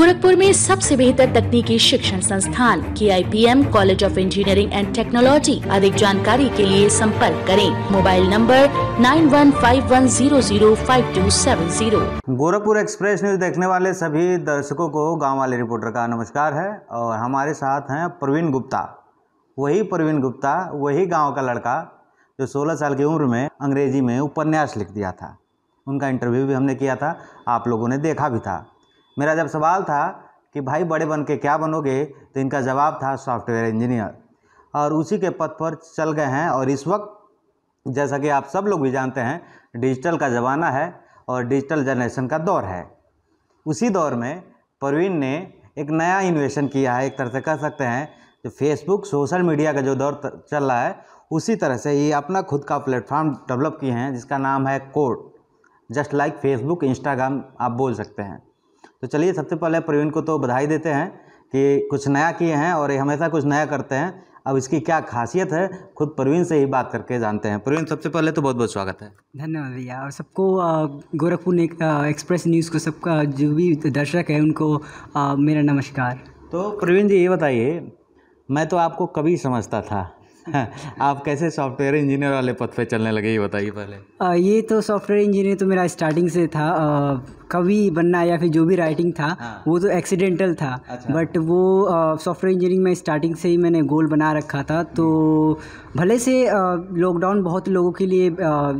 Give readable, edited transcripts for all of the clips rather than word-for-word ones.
गोरखपुर में सबसे बेहतर तकनीकी शिक्षण संस्थान KIPM college of engineering and technology. अधिक जानकारी के लिए संपर्क करें। Mobile number 9151005270। Gorakhpur express news देखने वाले सभी दर्शकों को गांव वाले रिपोर्टर का नमस्कार है। और हमारे साथ हैं प्रवीण गुप्ता। वही प्रवीण गुप्ता, वही गांव का लड़का जो 16 साल की उम्र में अंग्रेजी में उपन्यास लिख दिया था। उनका इंटरव्यू भी हमने किया था, आप लोगों ने देखा भी था। मेरा जब सवाल था कि भाई बड़े बन के क्या बनोगे, तो इनका जवाब था सॉफ्टवेयर इंजीनियर, और उसी के पथ पर चल गए हैं। और इस वक्त जैसा कि आप सब लोग भी जानते हैं, डिजिटल का ज़माना है और डिजिटल जनरेशन का दौर है। उसी दौर में प्रवीण ने एक नया इन्वेशन किया है। एक तरह से कह सकते हैं जो फेसबुक सोशल मीडिया का जो दौर चल रहा है, उसी तरह से ये अपना खुद का प्लेटफॉर्म डेवलप किए हैं जिसका नाम है code. Just like Facebook, Instagram आप बोल सकते हैं। तो चलिए सबसे पहले प्रवीण को तो बधाई देते हैं कि कुछ नया किए हैं और ये हमेशा कुछ नया करते हैं। अब इसकी क्या खासियत है, खुद प्रवीण से ही बात करके जानते हैं। प्रवीण, सबसे पहले तो बहुत बहुत स्वागत है। धन्यवाद भैया। और सबको गोरखपुर एक्सप्रेस न्यूज़ को सबका जो भी दर्शक है उनको मेरा नमस्कार। तो प्रवीण जी ये बताइए, मैं तो आपको कभी समझता था आप कैसे सॉफ्टवेयर इंजीनियर वाले पद पे चलने लगे, ये बताइए पहले। ये तो सॉफ्टवेयर इंजीनियर तो मेरा स्टार्टिंग से था। कवि बनना या फिर जो भी राइटिंग था वो तो एक्सीडेंटल था। अच्छा। बट वो सॉफ्टवेयर इंजीनियरिंग में स्टार्टिंग से ही मैंने गोल बना रखा था। तो भले से लॉकडाउन बहुत लोगों के लिए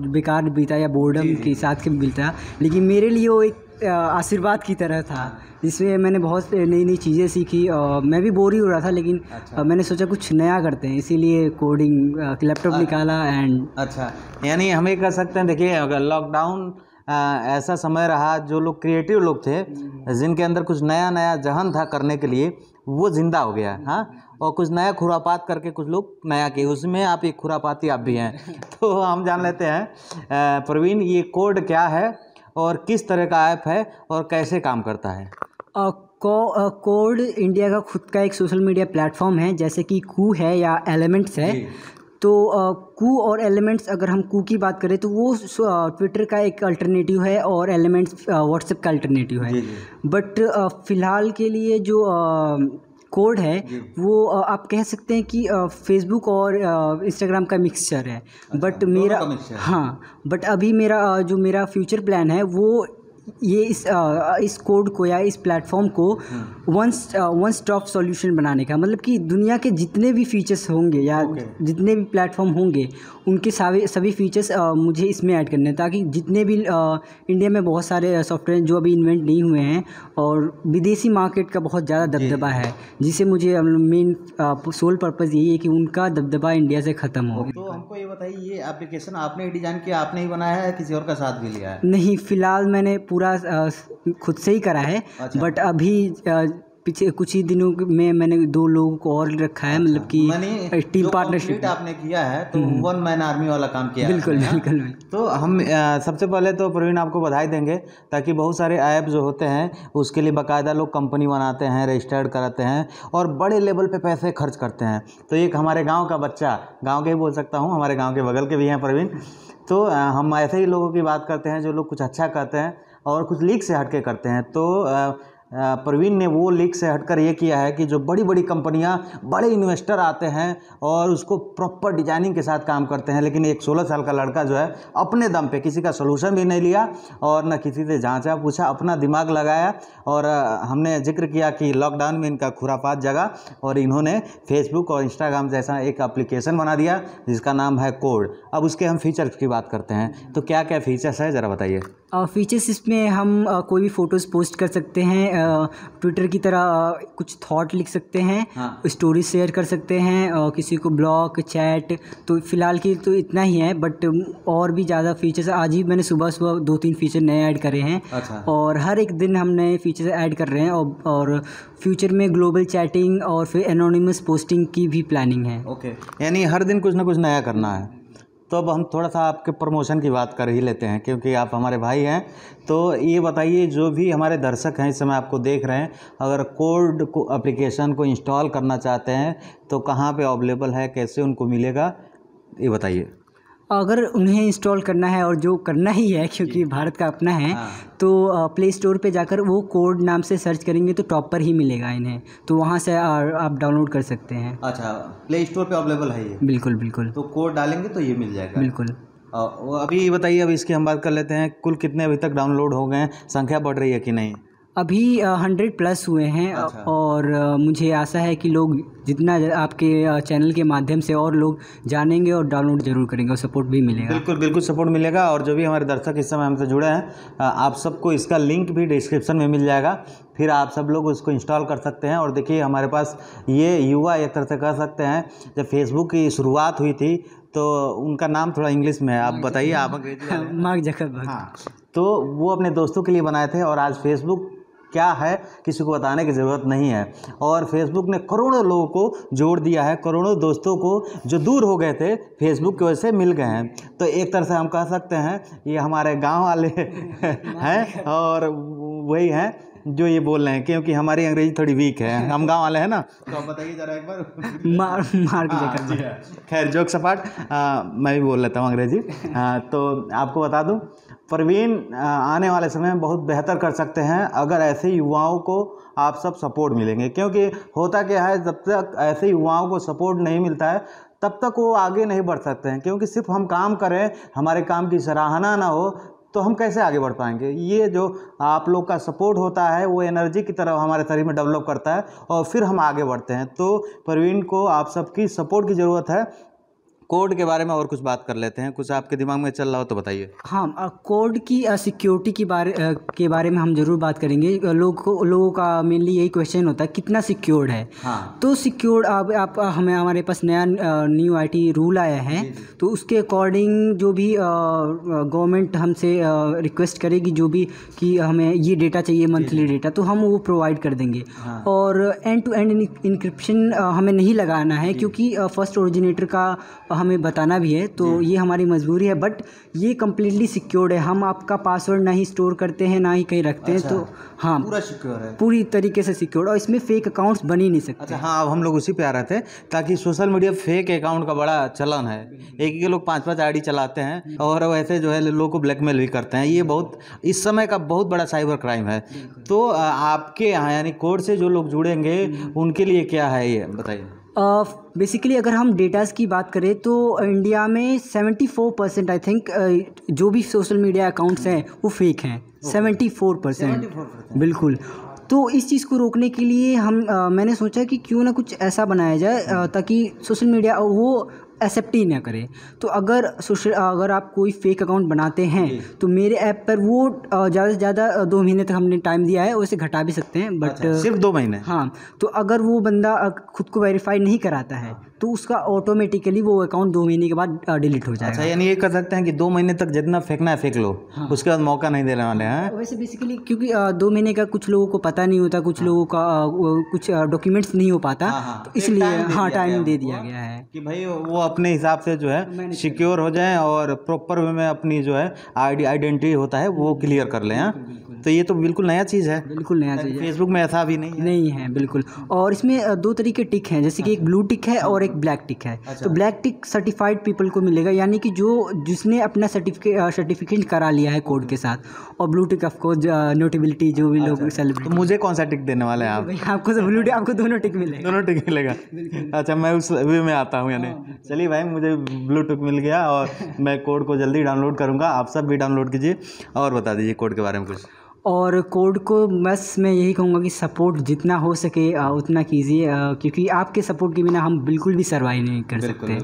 बेकार बीता या बोर्डम के साथ के बीता, लेकिन मेरे लिए वो एक आशीर्वाद की तरह था, जिसमें मैंने बहुत नई नई चीज़ें सीखी। और मैं भी बोर ही हो रहा था, लेकिन मैंने सोचा कुछ नया करते हैं, इसीलिए कोडिंग लैपटॉप निकाला। एंड अच्छा, यानी हम ये कह सकते हैं, देखिए अगर लॉकडाउन ऐसा समय रहा, जो लोग क्रिएटिव लोग थे जिनके अंदर कुछ नया नया जहन था करने के लिए, वो जिंदा हो गया। हाँ, और कुछ नया खुरापात करके कुछ लोग नया किए, उसमें आप एक खुरापाती आप भी हैं। तो हम जान लेते हैं प्रवीण, ये कोड क्या है और किस तरह का ऐप है और कैसे काम करता है? कोड इंडिया का खुद का एक सोशल मीडिया प्लेटफॉर्म है, जैसे कि कू है या एलिमेंट्स है। तो कू और एलिमेंट्स, अगर हम कू की बात करें तो वो ट्विटर का एक अल्टरनेटिव है और एलिमेंट्स व्हाट्सएप का अल्टरनेटिव है। बट फ़िलहाल के लिए जो कोड है वो आप कह सकते हैं कि फेसबुक और इंस्टाग्राम का मिक्सचर है। बट मेरा बट अभी मेरा फ्यूचर प्लान है वो ये इस कोड को या इस प्लेटफॉर्म को वन स्टॉप सॉल्यूशन बनाने का, मतलब कि दुनिया के जितने भी फीचर्स होंगे या जितने भी प्लेटफॉर्म होंगे उनके सभी फीचर्स मुझे इसमें ऐड करने हैं, ताकि जितने भी इंडिया में बहुत सारे सॉफ्टवेयर जो अभी इन्वेंट नहीं हुए हैं और विदेशी मार्केट का बहुत ज़्यादा दबदबा है, जिसे मुझे मेन सोल पर्पज़ यही है कि उनका दबदबा इंडिया से ख़त्म हो। तो हमको ये बताइए, ये एप्लीकेशन आपने ही डिज़ाइन किया, आपने ही बनाया है, किसी और का साथ भी लिया है? नहीं, फ़िलहाल मैंने पूरा खुद से ही करा है। बट अभी पीछे कुछ ही दिनों में मैंने 2 लोगों को और रखा है, मतलब कि टीम पार्टनरशिप आपने किया है। तो वन मैन आर्मी वाला काम किया है। बिल्कुल। तो हम सबसे पहले तो प्रवीण आपको बधाई देंगे, ताकि बहुत सारे ऐप जो होते हैं उसके लिए बाकायदा लोग कंपनी बनाते हैं, रजिस्टर्ड कराते हैं और बड़े लेवल पे पैसे खर्च करते हैं। तो एक हमारे गाँव का बच्चा, गाँव के ही बोल सकता हूँ, हमारे गाँव के बगल के भी हैं प्रवीण। तो हम ऐसे ही लोगों की बात करते हैं जो लोग कुछ अच्छा करते हैं और कुछ लीक से हटके करते हैं। तो प्रवीण ने वो लीक से हटकर ये किया है कि जो बड़ी बड़ी कंपनियां, बड़े इन्वेस्टर आते हैं और उसको प्रॉपर डिजाइनिंग के साथ काम करते हैं, लेकिन एक 16 साल का लड़का जो है अपने दम पे किसी का सोल्यूशन भी नहीं लिया और न किसी से जांचा पूछा, अपना दिमाग लगाया। और हमने जिक्र किया कि लॉकडाउन में इनका खुरापात जगा और इन्होंने फेसबुक और इंस्टाग्राम जैसा एक एप्लीकेशन बना दिया जिसका नाम है कोड। अब उसके हम फीचर्स की बात करते हैं, तो क्या क्या फीचर्स है ज़रा बताइए। फीचर्स इसमें हम कोई भी फ़ोटोज़ पोस्ट कर सकते हैं, ट्विटर की तरह कुछ थॉट लिख सकते हैं, स्टोरी शेयर कर सकते हैं, किसी को ब्लॉग, चैट। तो फ़िलहाल की तो इतना ही है, बट और भी ज़्यादा फीचर्स आज ही मैंने सुबह 2-3 फीचर नए ऐड करे हैं। और हर एक दिन हम नए फीचर्स ऐड कर रहे हैं। और फ्यूचर में ग्लोबल चैटिंग और फिर एनोनिमस पोस्टिंग की भी प्लानिंग है। यानी हर दिन कुछ ना कुछ नया करना है। तो अब हम थोड़ा सा आपके प्रमोशन की बात कर ही लेते हैं, क्योंकि आप हमारे भाई हैं। तो ये बताइए, जो भी हमारे दर्शक हैं इस समय आपको देख रहे हैं, अगर कोड को एप्लीकेशन को इंस्टॉल करना चाहते हैं तो कहाँ पे अवेलेबल है, कैसे उनको मिलेगा, ये बताइए। अगर उन्हें इंस्टॉल करना है, और जो करना ही है क्योंकि भारत का अपना है, तो प्ले स्टोर पे जाकर वो कोड नाम से सर्च करेंगे तो टॉप पर ही मिलेगा इन्हें, तो वहाँ से आप डाउनलोड कर सकते हैं। अच्छा, प्ले स्टोर पे अवेलेबल है ये? बिल्कुल बिल्कुल। तो कोड डालेंगे तो ये मिल जाएगा? बिल्कुल। अभी बताइए, अब इसकी हम बात कर लेते हैं, कुल कितने अभी तक डाउनलोड हो गए हैं, संख्या बढ़ रही है कि नहीं? अभी 100+ हुए हैं। अच्छा। और मुझे आशा है कि लोग जितना आपके चैनल के माध्यम से और लोग जानेंगे और डाउनलोड जरूर करेंगे और सपोर्ट भी मिलेगा। बिल्कुल बिल्कुल सपोर्ट मिलेगा। और जो भी हमारे दर्शक इस समय हमसे जुड़े हैं, आप सबको इसका लिंक भी डिस्क्रिप्शन में मिल जाएगा, फिर आप सब लोग उसको इंस्टॉल कर सकते हैं। और देखिए, हमारे पास ये युवा एक तरह से कह सकते हैं, जब फेसबुक की शुरुआत हुई थी तो उनका नाम थोड़ा इंग्लिश में है, आप बताइए। आप अंग्रेजी? Mark Zuckerberg. हाँ, तो वो अपने दोस्तों के लिए बनाए थे, और आज फेसबुक क्या है किसी को बताने की ज़रूरत नहीं है। और फेसबुक ने करोड़ों लोगों को जोड़ दिया है, करोड़ों दोस्तों को जो दूर हो गए थे फेसबुक की वजह से मिल गए हैं। तो एक तरह से हम कह सकते हैं ये हमारे गांव वाले हैं, और वही हैं जो ये बोल रहे हैं, क्योंकि हमारी अंग्रेजी थोड़ी वीक है, हम गांव वाले हैं ना। तो आप बताइए ज़रा एक बार। Mark Zuckerberg. खैर, जोक सपाट, मैं भी बोल लेता हूँ अंग्रेजी। तो आपको बता दूँ, प्रवीण आने वाले समय में बहुत बेहतर कर सकते हैं अगर ऐसे युवाओं को आप सब सपोर्ट मिलेंगे। क्योंकि होता क्या है, जब तक ऐसे युवाओं को सपोर्ट नहीं मिलता है तब तक वो आगे नहीं बढ़ सकते हैं। क्योंकि सिर्फ हम काम करें, हमारे काम की सराहना ना हो, तो हम कैसे आगे बढ़ पाएंगे। ये जो आप लोग का सपोर्ट होता है वो एनर्जी की तरह हमारे शरीर में डेवलप करता है, और फिर हम आगे बढ़ते हैं। तो प्रवीण को आप सबकी सपोर्ट की ज़रूरत है। कोड के बारे में और कुछ बात कर लेते हैं, कुछ आपके दिमाग में चल रहा हो तो बताइए। हाँ, कोड की सिक्योरिटी के बारे में हम ज़रूर बात करेंगे। लोगों का मेनली यही क्वेश्चन होता है कितना सिक्योर्ड है। हाँ। तो सिक्योर्ड आप हमारे पास नया न्यू IT रूल आया है, तो उसके अकॉर्डिंग जो भी गवर्नमेंट हमसे रिक्वेस्ट करेगी, जो भी कि हमें ये डेटा चाहिए, मंथली डेटा, तो हम वो प्रोवाइड कर देंगे। हाँ। और एंड टू एंड इंक्रिप्शन हमें नहीं लगाना है, क्योंकि फर्स्ट ओरिजिनेटर का हमें बताना भी है, तो ये हमारी मजबूरी है। बट ये कम्प्लीटली सिक्योर्ड है, हम आपका पासवर्ड ना ही स्टोर करते हैं ना ही कहीं रखते हैं। तो हाँ, पूरा सिक्योर है, पूरी तरीके से सिक्योर्ड, और इसमें फेक अकाउंट्स बन ही नहीं सकते। अच्छा, हाँ, अब हम लोग उसी पे आ रहे थे, ताकि सोशल मीडिया फेक अकाउंट का बड़ा चलन है। एक लोग 5-5 ID चलाते हैं, और वैसे जो है लोगों को ब्लैकमेल भी करते हैं। ये बहुत इस समय का बहुत बड़ा साइबर क्राइम है। तो आपके यहाँ यानी कोड से जो लोग जुड़ेंगे उनके लिए क्या है, ये बताइए। बेसिकली अगर हम डेटाज़ की बात करें तो इंडिया में 74% आई थिंक जो भी सोशल मीडिया अकाउंट्स हैं वो फेक हैं। 74%। बिल्कुल। तो इस चीज़ को रोकने के लिए मैंने सोचा कि क्यों ना कुछ ऐसा बनाया जाए ताकि सोशल मीडिया वो एक्सेप्ट ही ना करे। तो अगर आप कोई फेक अकाउंट बनाते हैं तो मेरे ऐप पर वो ज़्यादा से ज़्यादा 2 महीने तक हमने टाइम दिया है, उसे घटा भी सकते हैं। बट सिर्फ 2 महीने? हाँ, तो अगर वो बंदा खुद को वेरीफाई नहीं कराता है तो उसका ऑटोमेटिकली वो अकाउंट 2 महीने के बाद डिलीट हो जाएगा। अच्छा, यानी ये कर सकते हैं कि 2 महीने तक जितना फेंकना है फेंक लो। हाँ। उसके बाद मौका नहीं देने वाले हैं। वैसे बेसिकली क्योंकि 2 महीने का कुछ लोगों को पता नहीं होता, कुछ लोगों का कुछ डॉक्यूमेंट्स नहीं हो पाता। हाँ, तो इसलिए टाइम दे दिया गया है कि भाई वो अपने हिसाब से जो है सिक्योर हो जाएं और प्रॉपर वे में अपनी जो है आइडेंटिटी होता है वो क्लियर कर लें। तो ये तो बिल्कुल नया चीज़ है। बिल्कुल नया चीज़ है, फेसबुक में ऐसा भी नहीं है। बिल्कुल। और इसमें 2 तरीके टिक हैं, जैसे कि एक ब्लू टिक है और एक ब्लैक टिक है। तो ब्लैक टिक सर्टिफाइड पीपल को मिलेगा, यानी कि जिसने अपना सर्टिफिकेट करा लिया है कोड के साथ। और ब्लू टिक ऑफकोर्स नोटेबिलिटी जो भी लोग सेलिब्रिटी। तो मुझे कौन सा टिक देने वाले हैं आप? आपको तो ब्लू टिक, आपको दोनों टिक मिलेगा। दोनों टिक मिलेगा? अच्छा, मैं उस वे में आता हूँ यानी। चलिए भाई, मुझे ब्लू टिक मिल गया और मैं कोड को जल्दी डाउनलोड करूँगा। आप सब भी डाउनलोड कीजिए और बता दीजिए कोड के बारे में कुछ। और कोड को बस मैं यही कहूँगा कि सपोर्ट जितना हो सके उतना कीजिए, क्योंकि आपके सपोर्ट के बिना हम बिल्कुल भी सर्वाइव नहीं कर सकते।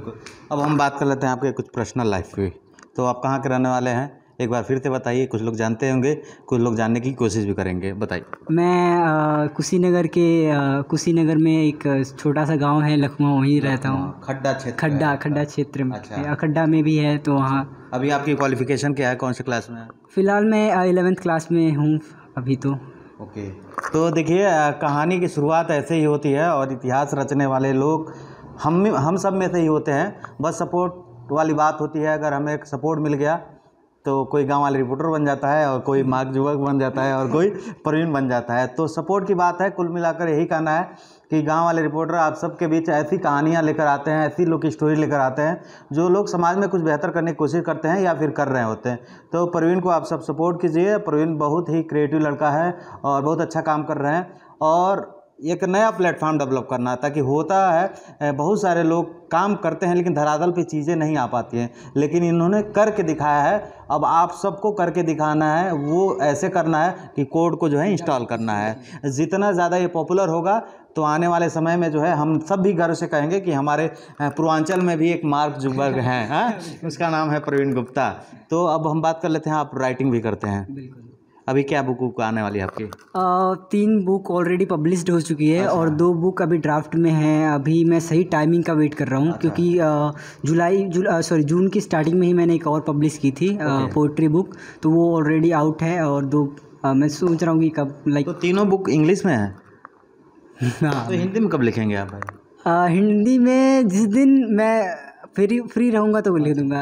अब हम बात कर लेते हैं आपके कुछ पर्सनल लाइफ की। तो आप कहाँ के रहने वाले हैं, एक बार फिर से बताइए। कुछ लोग जानते होंगे, कुछ लोग जानने की कोशिश भी करेंगे, बताइए। मैं कुशीनगर में एक छोटा सा गांव है लखनऊ, वहीं रहता हूँ। खड्डा क्षेत्र में। अच्छा। खड्डा में भी है, तो वहाँ। अभी आपकी क्वालिफिकेशन क्या है, कौन से क्लास में है? फ़िलहाल मैं 11th क्लास में हूँ अभी तो। ओके। तो देखिए, कहानी की शुरुआत ऐसे ही होती है और इतिहास रचने वाले लोग हम सब में से ही होते हैं। बस सपोर्ट वाली बात होती है। अगर हमें सपोर्ट मिल गया तो कोई गांव वाले रिपोर्टर बन जाता है और कोई मार्क जुबर्ग बन जाता है और कोई प्रवीण बन जाता है। तो सपोर्ट की बात है। कुल मिलाकर यही कहना है कि गांव वाले रिपोर्टर आप सबके बीच ऐसी कहानियां लेकर आते हैं, ऐसी लोग की स्टोरी लेकर आते हैं जो लोग समाज में कुछ बेहतर करने की कोशिश करते हैं या फिर कर रहे होते हैं। तो प्रवीण को आप सब सपोर्ट कीजिए। प्रवीण बहुत ही क्रिएटिव लड़का है और बहुत अच्छा काम कर रहे हैं और एक नया प्लेटफॉर्म डेवलप करना है, ताकि होता है बहुत सारे लोग काम करते हैं लेकिन धरातल पे चीज़ें नहीं आ पाती हैं, लेकिन इन्होंने करके दिखाया है। अब आप सबको करके दिखाना है, वो ऐसे करना है कि कोड को जो है इंस्टॉल करना है। जितना ज़्यादा ये पॉपुलर होगा तो आने वाले समय में जो है हम सब भी गर्व से कहेंगे कि हमारे पूर्वांचल में भी एक मार्क जुबर्ग हैं, उसका नाम है प्रवीण गुप्ता। तो अब हम बात कर लेते हैं, आप राइटिंग भी करते हैं। बिल्कुल। अभी क्या बुक आने वाली है आपकी? 3 बुक ऑलरेडी पब्लिश्ड हो चुकी है और 2 बुक अभी ड्राफ्ट में हैं। अभी मैं सही टाइमिंग का वेट कर रहा हूँ क्योंकि जून की स्टार्टिंग में ही मैंने एक और पब्लिश की थी पोइट्री बुक, तो वो ऑलरेडी आउट है। और 2 मैं सोच रहा हूँ कि कब तो तीनों बुक इंग्लिश में है? हाँ। तो हिंदी में कब लिखेंगे आप भाई? हिंदी में जिस दिन मैं फ्री रहूँगा तो लिख दूँगा।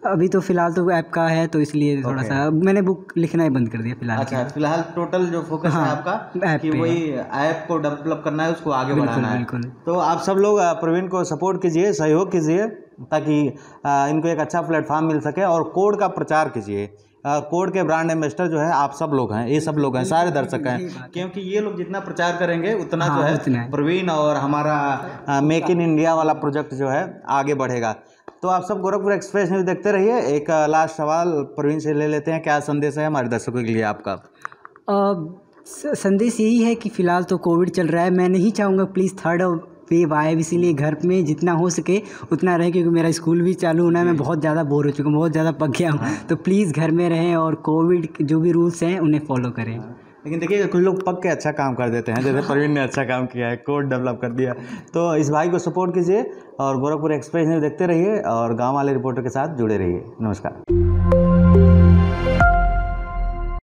अभी तो फ़िलहाल तो ऐप का है तो इसलिए थोड़ा सा मैंने बुक लिखना ही बंद कर दिया फ़िलहाल। अच्छा, फिलहाल टोटल जो फोकस है आपका कि वही ऐप को डेवलप करना है, उसको आगे बढ़ाना है। बिल्कुल। तो आप सब लोग प्रवीण को सपोर्ट कीजिए, सहयोग कीजिए, ताकि इनको एक अच्छा प्लेटफॉर्म मिल सके और कोड का प्रचार कीजिए। कोड के ब्रांड एम्बेसडर जो है आप सब लोग हैं, ये सब लोग हैं, सारे दर्शक हैं, क्योंकि ये लोग जितना प्रचार करेंगे उतना जो है प्रवीण और हमारा मेक इन इंडिया वाला प्रोजेक्ट जो है आगे बढ़ेगा। तो आप सब गोरखपुर एक्सप्रेस न्यूज़ देखते रहिए। एक लास्ट सवाल प्रवीण से ले लेते हैं, क्या संदेश है हमारे दर्शकों के लिए आपका? संदेश यही है कि फ़िलहाल तो कोविड चल रहा है, मैं नहीं चाहूँगा प्लीज़ थर्ड वेव आए, इसीलिए घर में जितना हो सके उतना रहें, क्योंकि मेरा स्कूल भी चालू होना है। मैं बहुत ज़्यादा बोर हो चुका हूँ, बहुत ज़्यादा पक गया हूँ। तो प्लीज़ घर में रहें और कोविड जो भी रूल्स हैं उन्हें फॉलो करें। लेकिन देखिए कुछ लोग पक के अच्छा काम कर देते हैं, जैसे प्रवीण ने अच्छा काम किया है, कोड डेवलप कर दिया। तो इस भाई को सपोर्ट कीजिए और गोरखपुर एक्सप्रेस न्यूज़ देखते रहिए और गाँव वाले रिपोर्टर के साथ जुड़े रहिए। नमस्कार।